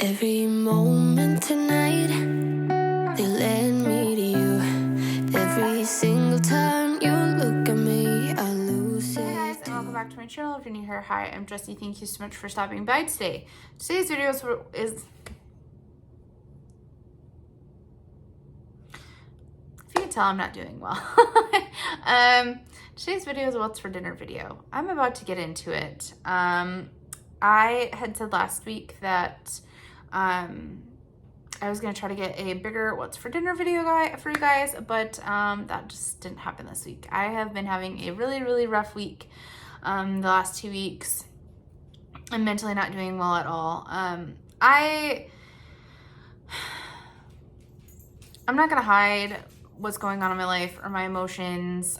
Every moment tonight, they led me to you. Every single time you look at me, I lose it. Hey guys, and welcome back to my channel. If you're new here, hi, I'm Jessie. Thank you so much for stopping by today. Today's video is if you can tell, I'm not doing well. Today's video is a what's for dinner video. I'm about to get into it. I had said last week that I was going to try to get a bigger what's for dinner video for you guys, but that just didn't happen this week. I have been having a really rough week the last 2 weeks. I'm mentally not doing well at all. I'm not going to hide what's going on in my life or my emotions.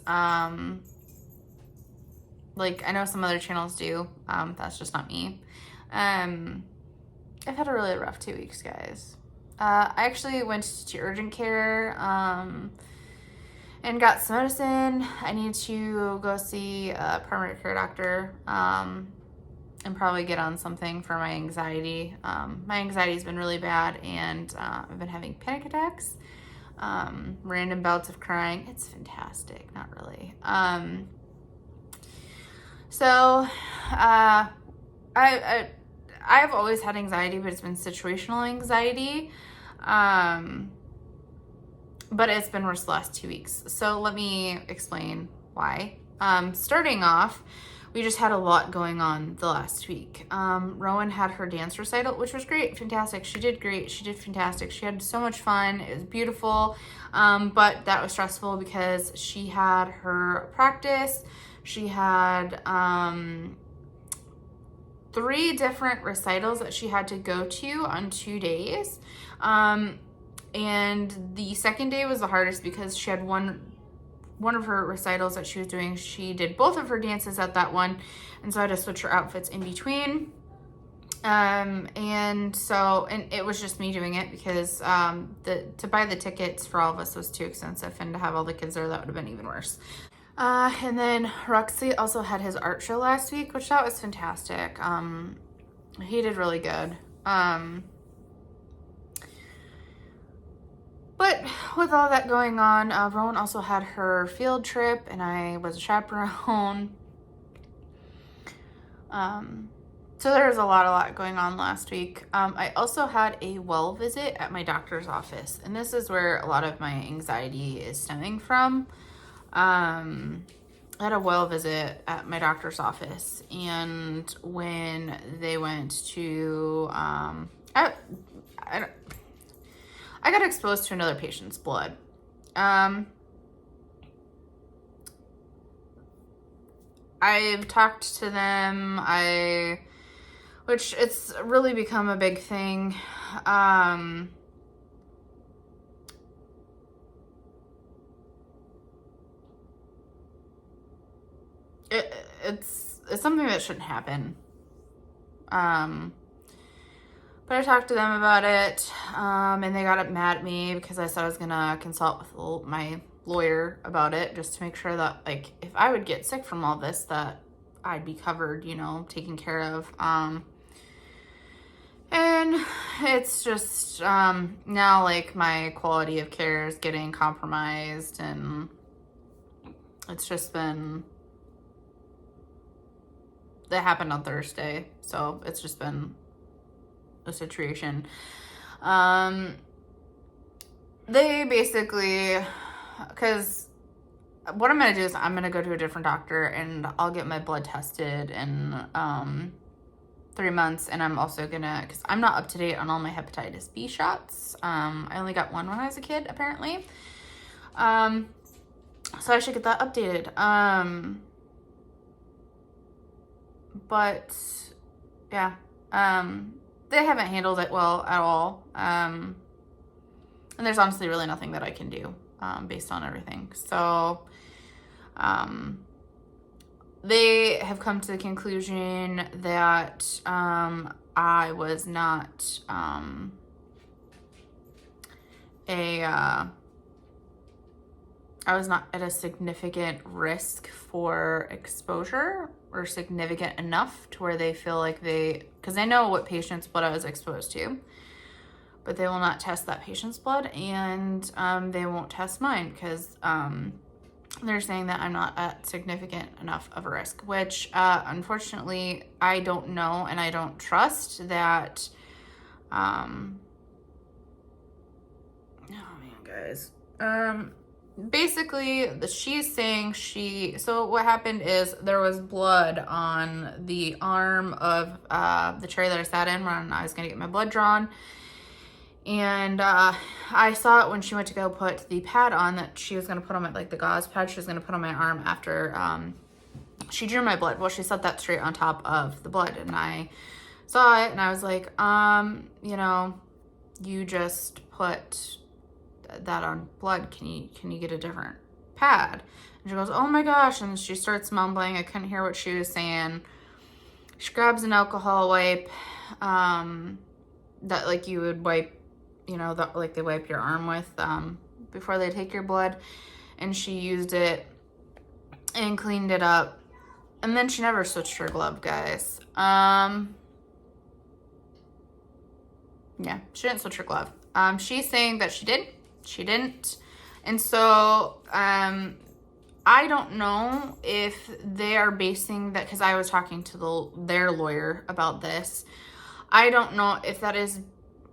Like I know some other channels do. That's just not me. I've had a really rough 2 weeks, guys. I actually went to urgent care and got some medicine. I need to go see a primary care doctor and probably get on something for my anxiety. My anxiety's been really bad, and I've been having panic attacks, random bouts of crying. It's fantastic, not really. So I've always had anxiety, but it's been situational anxiety. But it's been worse the last 2 weeks. So let me explain why. Starting off, we just had a lot going on the last week. Rowan had her dance recital, which was great, fantastic. She did great. She did fantastic. She had so much fun. It was beautiful. But that was stressful because she had her practice. She had 3 different recitals that she had to go to on 2 days. And the second day was the hardest because she had one of her recitals that she was doing. She did both of her dances at that one, and so I had to switch her outfits in between. And it was just me doing it because to buy the tickets for all of us was too expensive, and to have all the kids there, that would have been even worse. And then Roxy also had his art show last week, which that was fantastic. He did really good. But with all that going on, Rowan also had her field trip, and I was a chaperone. So there was a lot going on last week. I also had a well visit at my doctor's office, and this is where a lot of my anxiety is stemming from. I had a well visit at my doctor's office, and when they went to, I got exposed to another patient's blood. I've talked to them, which it's really become a big thing. It's something that shouldn't happen. But I talked to them about it, and they got mad at me because I said I was gonna consult with my lawyer about it, just to make sure that, like, if I would get sick from all this, that I'd be covered, taken care of. And it's just, now, like, my quality of care is getting compromised, and it's just been, that happened on Thursday, so it's just been a situation. They basically, because what I'm gonna do is I'm gonna go to a different doctor, and I'll get my blood tested in 3 months, and I'm also gonna, because I'm not up to date on all my hepatitis B shots. I only got one when I was a kid, apparently. So I should get that updated. But yeah, they haven't handled it well at all. And there's honestly really nothing that I can do, based on everything. So, they have come to the conclusion that, I was not, I was not at a significant risk for exposure, or significant enough to where they feel like because I know what patient's blood I was exposed to, but they will not test that patient's blood, and they won't test mine because they're saying that I'm not at significant enough of a risk, which unfortunately I don't know, and I don't trust that. Oh man, guys. Basically, she's saying so what happened is there was blood on the arm of the chair that I sat in when I was going to get my blood drawn. And I saw it when she went to go put the pad on that she was going to put on the gauze pad she was going to put on my arm after she drew my blood. Well, she set that straight on top of the blood, and I saw it, and I was like, you just put that on blood. Can you get a different pad? And she goes, oh my gosh, and she starts mumbling. I couldn't hear what she was saying. She grabs an alcohol wipe that you would wipe, they wipe your arm with before they take your blood, and she used it and cleaned it up, and then she never switched her glove, guys. Yeah, she didn't switch her glove. She's saying that she did. She didn't. And so I don't know if they are basing that, because I was talking to their lawyer about this. I don't know if that is,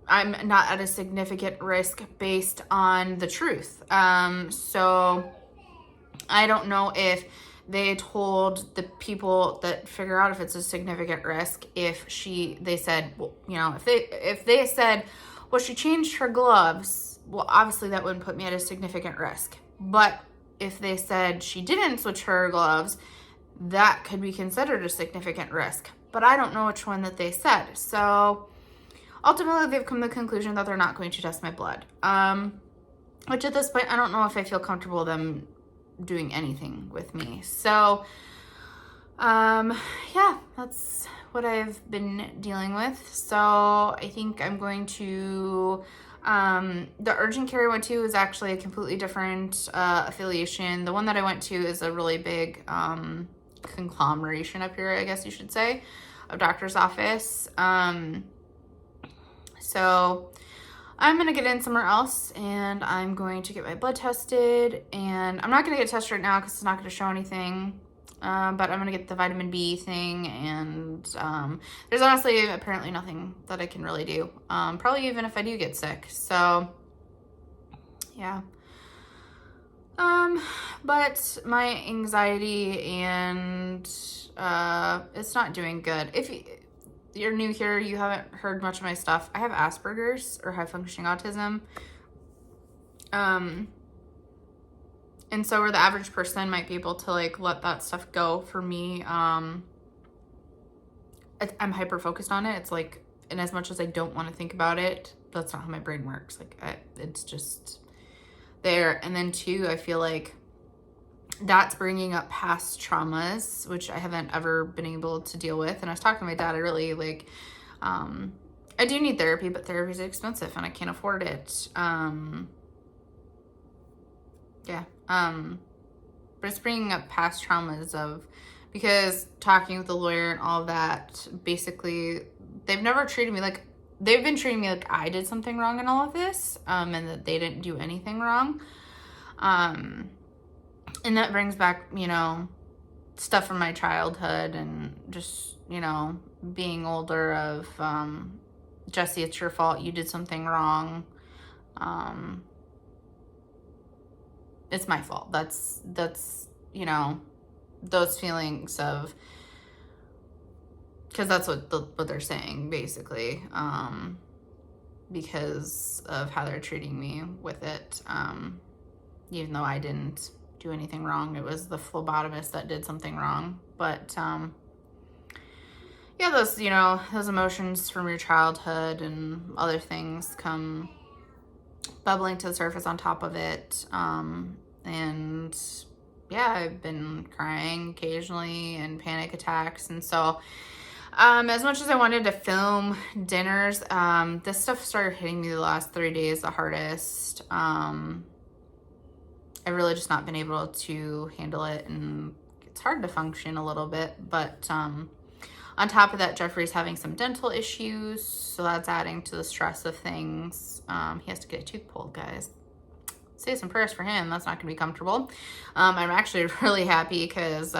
I'm not at a significant risk based on the truth. So I don't know if they told the people that figure out if it's a significant risk, if they said, well, if they said, well, she changed her gloves, well, obviously that wouldn't put me at a significant risk. But if they said she didn't switch her gloves, that could be considered a significant risk. But I don't know which one that they said. So ultimately, they've come to the conclusion that they're not going to test my blood. Which at this point, I don't know if I feel comfortable them doing anything with me. So, yeah, that's what I've been dealing with. So I think I'm going to, the urgent care I went to is actually a completely different affiliation. The one that I went to is a really big conglomeration up here, I guess you should say, of doctor's office. So I'm going to get in somewhere else, and I'm going to get my blood tested, and I'm not going to get tested right now because it's not going to show anything, but I'm going to get the vitamin B thing, and there's honestly apparently nothing that I can really do, probably even if I do get sick. So yeah. But my anxiety and it's not doing good. If you're new here, you haven't heard much of my stuff. I have Asperger's, or high functioning autism. And so where the average person might be able to let that stuff go, for me, I'm hyper focused on it. It's and as much as I don't want to think about it, that's not how my brain works. It's just there. And then two, I feel like that's bringing up past traumas, which I haven't ever been able to deal with. And I was talking to my dad, I really I do need therapy, but therapy is expensive and I can't afford it. Yeah. But it's bringing up past traumas because talking with the lawyer and all of that, basically they've never treated me they've been treating me like I did something wrong in all of this, and that they didn't do anything wrong. And that brings back, stuff from my childhood and just, being older of, Jesse, it's your fault. You did something wrong. It's my fault. That's, those feelings of, because that's what they're saying, basically, because of how they're treating me with it, even though I didn't do anything wrong. It was the phlebotomist that did something wrong. But yeah, those emotions from your childhood and other things come bubbling to the surface on top of it. And yeah, I've been crying occasionally and panic attacks. And so as much as I wanted to film dinners, this stuff started hitting me the last 3 days the hardest. I've really just not been able to handle it, and it's hard to function a little bit. But on top of that, Jeffrey's having some dental issues, so that's adding to the stress of things. He has to get a tooth pulled, guys. Say some prayers for him. That's not going to be comfortable. I'm actually really happy because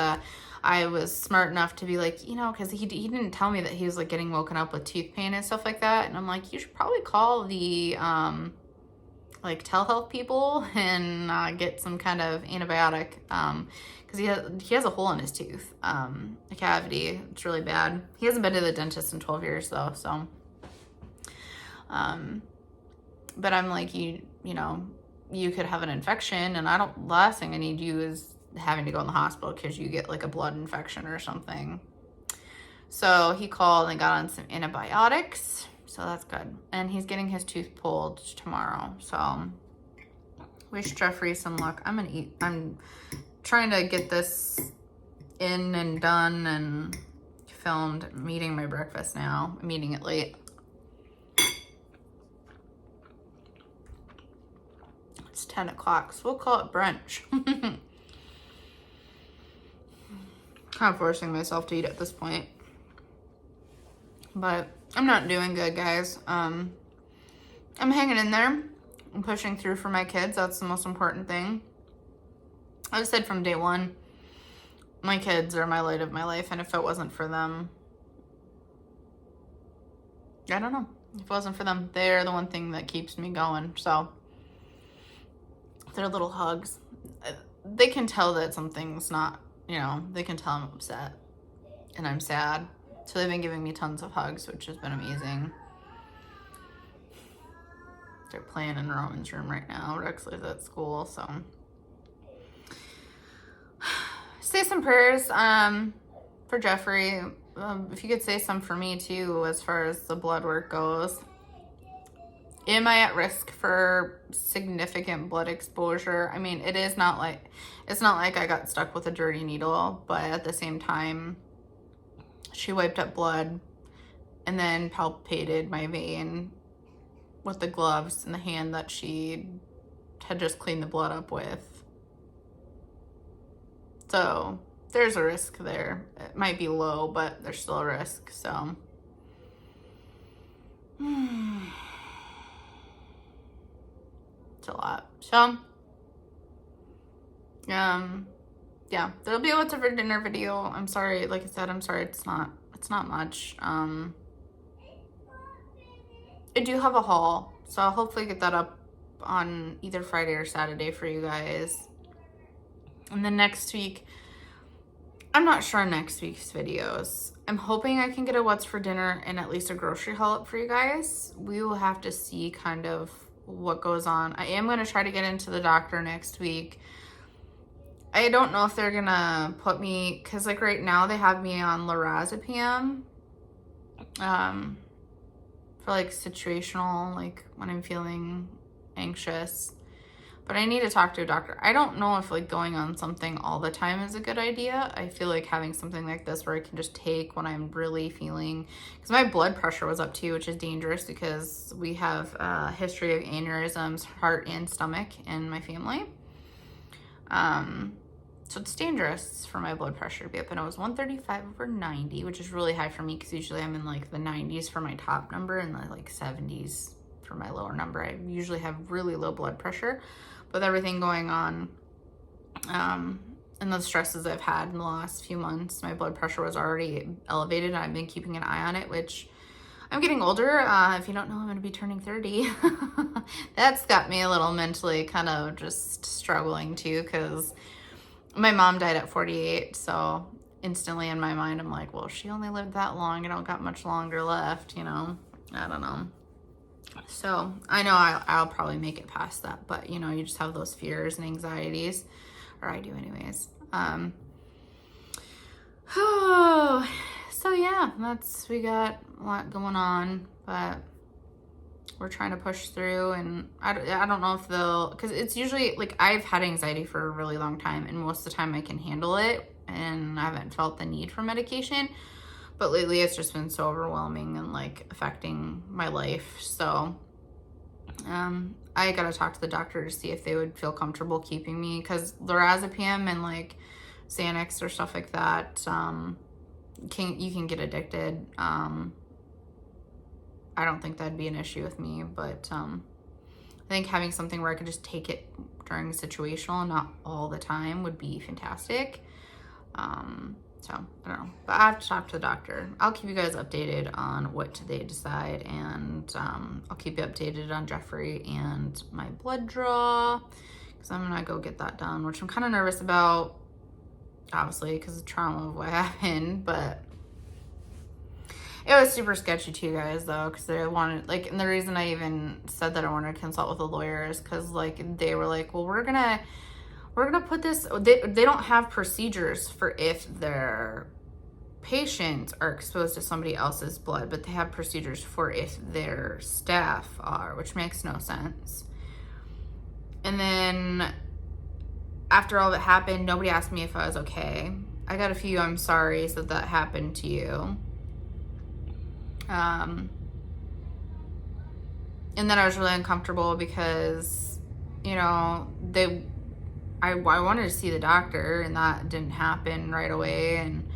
I was smart enough to be like, you know, because he didn't tell me that he was like getting woken up with tooth pain and stuff like that. And I'm like, you should probably call the like telehealth people and get some kind of antibiotic because he has a hole in his tooth, a cavity. It's really bad. He hasn't been to the dentist in 12 years though, so but I'm like, you know, you could have an infection, and last thing I need you is having to go in the hospital because you get like a blood infection or something. So he called and got on some antibiotics, so that's good. And he's getting his tooth pulled tomorrow, so wish Jeffrey some luck. I'm trying to get this in and done and filmed. I'm eating my breakfast now. I'm eating it late. It's 10 o'clock, so we'll call it brunch. Kind of forcing myself to eat at this point. But I'm not doing good, guys. I'm hanging in there. I'm pushing through for my kids. That's the most important thing. I've said from day one, my kids are my light of my life, and if it wasn't for them, I don't know. If it wasn't for them, they're the one thing that keeps me going. So their little hugs, they can tell that something's not, you know, they can tell I'm upset and I'm sad. So they've been giving me tons of hugs, which has been amazing. They're playing in Roman's room right now. Rexley's at school, so say some prayers for Jeffrey. If you could say some for me too, as far as the blood work goes. Am I at risk for significant blood exposure? I mean, it's not like I got stuck with a dirty needle, but at the same time, she wiped up blood and then palpated my vein with the gloves in the hand that she had just cleaned the blood up with. So there's a risk there. It might be low, but there's still a risk, so. It's a lot. So, yeah, there'll be a what's for dinner video. I'm sorry, like I said, I'm sorry it's not much. I do have a haul, so I'll hopefully get that up on either Friday or Saturday for you guys. And then next week, I'm not sure on next week's videos. I'm hoping I can get a what's for dinner and at least a grocery haul up for you guys. We will have to see kind of what goes on. I am going to try to get into the doctor next week. I don't know if they're going to put me, because like right now they have me on lorazepam for like situational, like when I'm feeling anxious. But I need to talk to a doctor. I don't know if like going on something all the time is a good idea. I feel like having something like this where I can just take when I'm really feeling, because my blood pressure was up too, which is dangerous because we have a history of aneurysms, heart and stomach in my family. So it's dangerous for my blood pressure to be up, and it was 135/90, which is really high for me because usually I'm in like the 90s for my top number and the like 70s for my lower number. I usually have really low blood pressure. With everything going on and the stresses I've had in the last few months, my blood pressure was already elevated, and I've been keeping an eye on it, which I'm getting older. If you don't know, I'm going to be turning 30. That's got me a little mentally kind of just struggling too, because my mom died at 48, so instantly in my mind, I'm like, well, she only lived that long. I don't got much longer left, you know? I don't know. So I know I'll probably make it past that, but you know, you just have those fears and anxieties, or I do anyways. So yeah, we got a lot going on, but we're trying to push through. And I don't know if because it's usually like I've had anxiety for a really long time, and most of the time I can handle it and I haven't felt the need for medication. But lately it's just been so overwhelming and like affecting my life. So I gotta talk to the doctor to see if they would feel comfortable keeping me, because lorazepam and like Xanax or stuff like that, you can get addicted. I don't think that'd be an issue with me, but I think having something where I could just take it during situational and not all the time would be fantastic. So I don't know, but I have to talk to the doctor. I'll keep you guys updated on what they decide, and I'll keep you updated on Jeffrey and my blood draw, because I'm gonna go get that done, which I'm kind of nervous about, obviously, because of trauma of what happened. But it was super sketchy too, guys, though, because they wanted, like, and the reason I even said that I wanted to consult with a lawyer is because, like, they were like, well, we're gonna put this, they don't have procedures for if their patients are exposed to somebody else's blood, but they have procedures for if their staff are, which makes no sense. And then after all that happened, nobody asked me if I was okay. I got a few I'm sorry's that happened to you. And then I was really uncomfortable because, you know, I wanted to see the doctor, and that didn't happen right away. And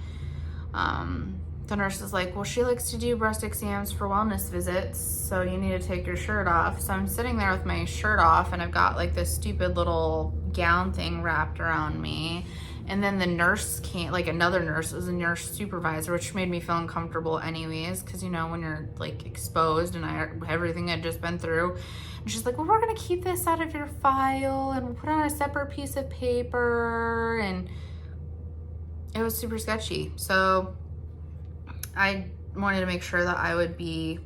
the nurse is like, well, she likes to do breast exams for wellness visits, so you need to take your shirt off. So I'm sitting there with my shirt off, and I've got like this stupid little gown thing wrapped around me. And then the nurse came, like another nurse, it was a nurse supervisor, which made me feel uncomfortable anyways, because, you know, when you're like exposed and everything I'd just been through. And she's like, well, we're going to keep this out of your file, and we'll put it on a separate piece of paper. And it was super sketchy. So I wanted to make sure that I would be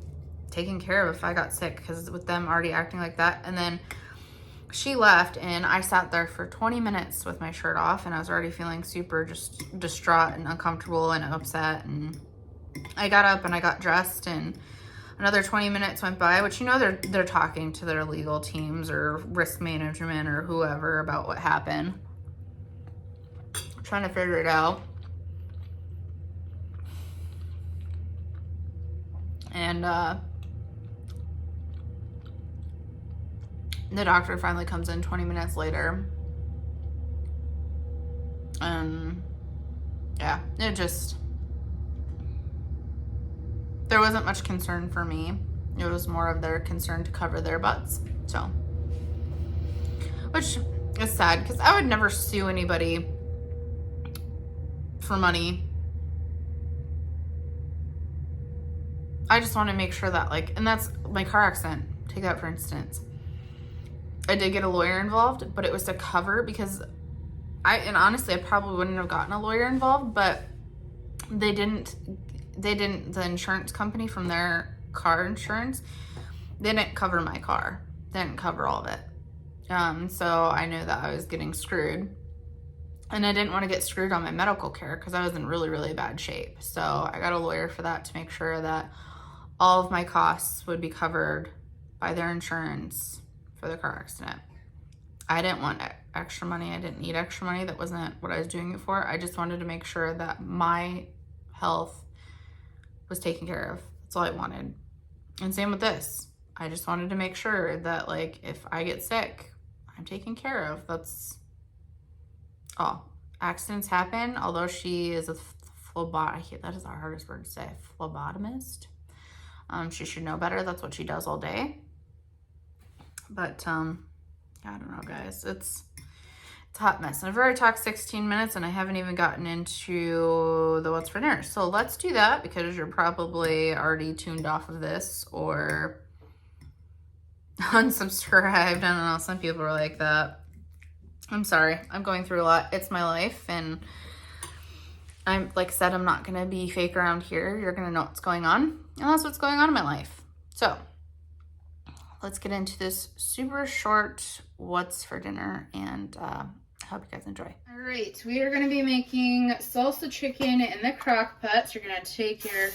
taken care of if I got sick, because with them already acting like that. And then she left, and I sat there for 20 minutes with my shirt off, and I was already feeling super just distraught and uncomfortable and upset. And I got up and I got dressed, and another 20 minutes went by, which, you know, they're talking to their legal teams or risk management or whoever about what happened, trying to figure it out. And the doctor finally comes in 20 minutes later. Yeah, there wasn't much concern for me. It was more of their concern to cover their butts. So, which is sad, because I would never sue anybody for money. I just want to make sure that, like, and that's my car accident. Take that for instance. I did get a lawyer involved, but it was to cover, because honestly, I probably wouldn't have gotten a lawyer involved, but the insurance company from their car insurance, they didn't cover my car. They didn't cover all of it. So I knew that I was getting screwed, and I didn't want to get screwed on my medical care, because I was in really, really bad shape. So I got a lawyer for that, to make sure that all of my costs would be covered by their insurance for the car accident. I didn't want extra money. I didn't need extra money. That wasn't what I was doing it for. I just wanted to make sure that my health was taken care of. That's all I wanted. And same with this. I just wanted to make sure that, like, if I get sick, I'm taken care of. That's all. Accidents happen. Although she is a phlebotomist, that is the hardest word to say, phlebotomist. She should know better. That's what she does all day. But I don't know, guys. It's a hot mess. And I've already talked 16 minutes, and I haven't even gotten into the what's for dinner. So let's do that, because you're probably already tuned off of this or unsubscribed. I don't know. Some people are like that. I'm sorry. I'm going through a lot. It's my life, and I'm, like I said, I'm not going to be fake around here. You're going to know what's going on, and that's what's going on in my life. So let's get into this super short what's for dinner, and I hope you guys enjoy. All right, we are going to be making salsa chicken in the crock pot. So you're going to take your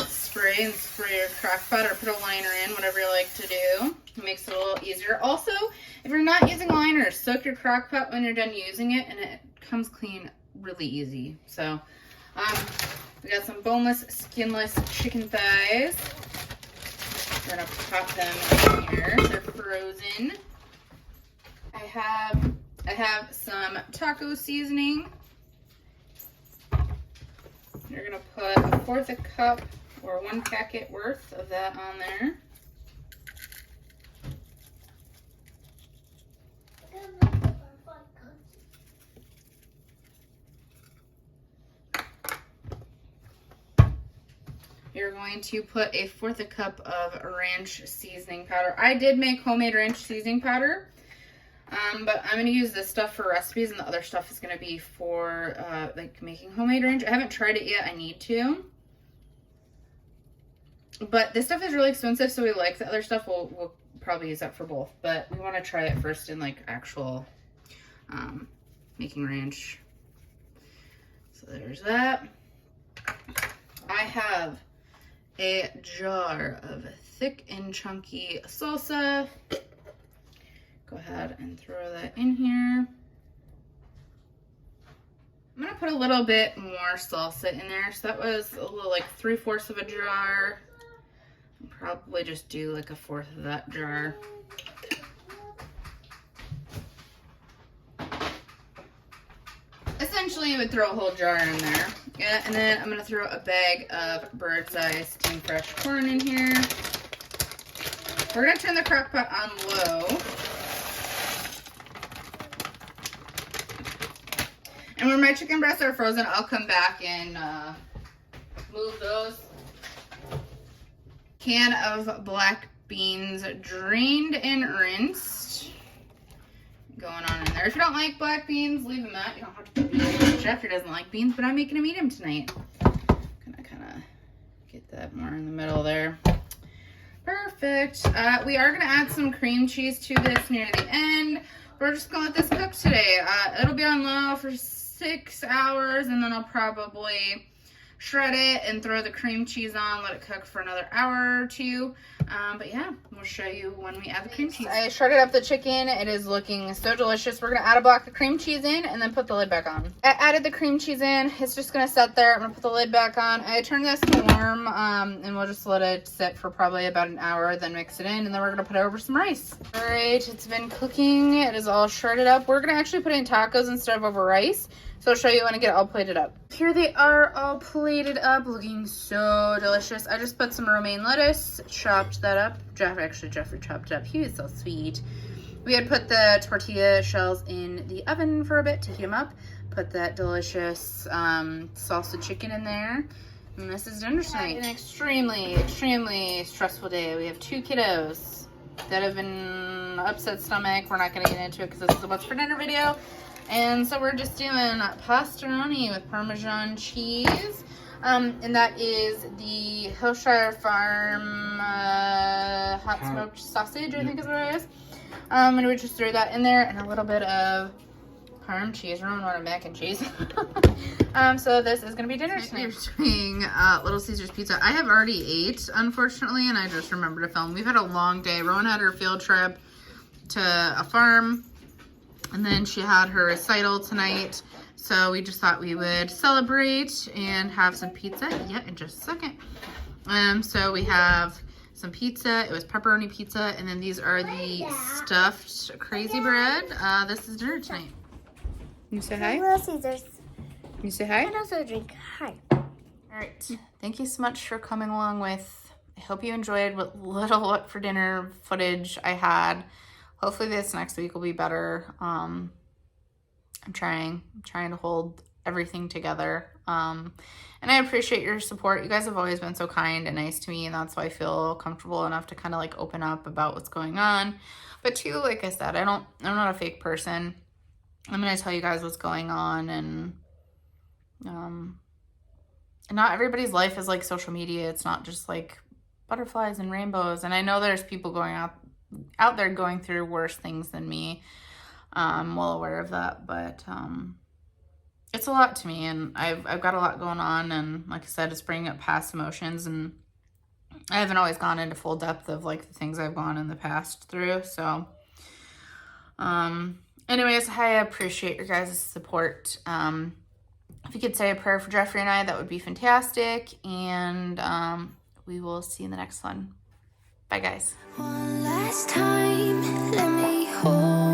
spray and spray your crock pot, or put a liner in, whatever you like to do. It makes it a little easier. Also, if you're not using liners, soak your crock pot when you're done using it, and it comes clean really easy. So we got some boneless, skinless chicken thighs. We're gonna pop them in here. They're frozen. I have some taco seasoning. You're gonna put 1/4 a cup or 1 packet worth of that on there. You're going to put 1/4 a cup of ranch seasoning powder. I did make homemade ranch seasoning powder, but I'm going to use this stuff for recipes, and the other stuff is going to be for like making homemade ranch. I haven't tried it yet. I need to. But this stuff is really expensive, so we like the other stuff. We'll probably use that for both, but we want to try it first in like actual making ranch. So there's that. I have a jar of thick and chunky salsa. Go ahead and throw that in here. I'm gonna put a little bit more salsa in there. So that was a little like 3/4 of a jar. I'll probably just do like 1/4 of that jar. Essentially, you would throw a whole jar in there. Yeah, and then I'm gonna throw a bag of Bird's Eye steamed fresh corn in here. We're gonna turn the crock pot on low. And when my chicken breasts are frozen, I'll come back and move those. Can of black beans, drained and rinsed. Going on in there. If you don't like black beans, leave them out. You don't have to put beans. Jeffrey doesn't like beans, but I'm making him eat them tonight. Gonna kind of get that more in the middle there. Perfect. We are gonna add some cream cheese to this near the end. We're just gonna let this cook today. It'll be on low for 6 hours, and then I'll probably shred it and throw the cream cheese on, let it cook for another hour or 2. But yeah, we'll show you when we add the cream cheese. I shredded up the chicken. It is looking so delicious. We're gonna add a block of cream cheese in and then put the lid back on. I added the cream cheese in. It's just gonna sit there. I'm gonna put the lid back on. I turned this to warm, and we'll just let it sit for probably about an hour, then mix it in, and then we're gonna put it over some rice. All right, it's been cooking. It is all shredded up. We're gonna actually put in tacos instead of over rice. So I'll show you when I get it all plated up. Here they are all plated up, looking so delicious. I just put some romaine lettuce, chopped that up. Jeffrey chopped it up. He was so sweet. We had put the tortilla shells in the oven for a bit to heat them up. Put that delicious salsa chicken in there. And this is dinner tonight. An extremely stressful day. We have 2 kiddos that have been upset stomach. We're not going to get into it because this is a what's for dinner video. And so we're just doing pastrami with Parmesan cheese. And that is the Hillshire Farm hot smoked sausage, I think is what it is. And we just threw that in there and a little bit of Parm cheese. I don't know what a mac and cheese. So this is going to be dinner tonight. We're doing Little Caesars pizza. I have already ate, unfortunately, and I just remembered to film. We've had a long day. Rowan had her field trip to a farm. And then she had her recital tonight. So we just thought we would celebrate and have some pizza. Yeah, in just a second. So we have some pizza. It was pepperoni pizza. And then these are the stuffed crazy bread. This is dinner tonight. You say hi? Little Caesars. You say hi? And also drink. Hi. All right. Thank you so much for coming along with. I hope you enjoyed what little what for dinner footage I had. Hopefully this next week will be better. I'm trying to hold everything together. And I appreciate your support. You guys have always been so kind and nice to me, and that's why I feel comfortable enough to kind of like open up about what's going on. But too, like I said, I'm not a fake person. I'm gonna tell you guys what's going on, and not everybody's life is like social media. It's not just like butterflies and rainbows. And I know there's people going out there going through worse things than me. I'm well aware of that, but it's a lot to me, and I've got a lot going on, and like I said, it's bringing up past emotions, and I haven't always gone into full depth of like the things I've gone in the past through. So anyways, I appreciate your guys' support. If you could say a prayer for Jeffrey and I, that would be fantastic, and we will see you in the next one. Bye. Bye, guys. One last time, let me hold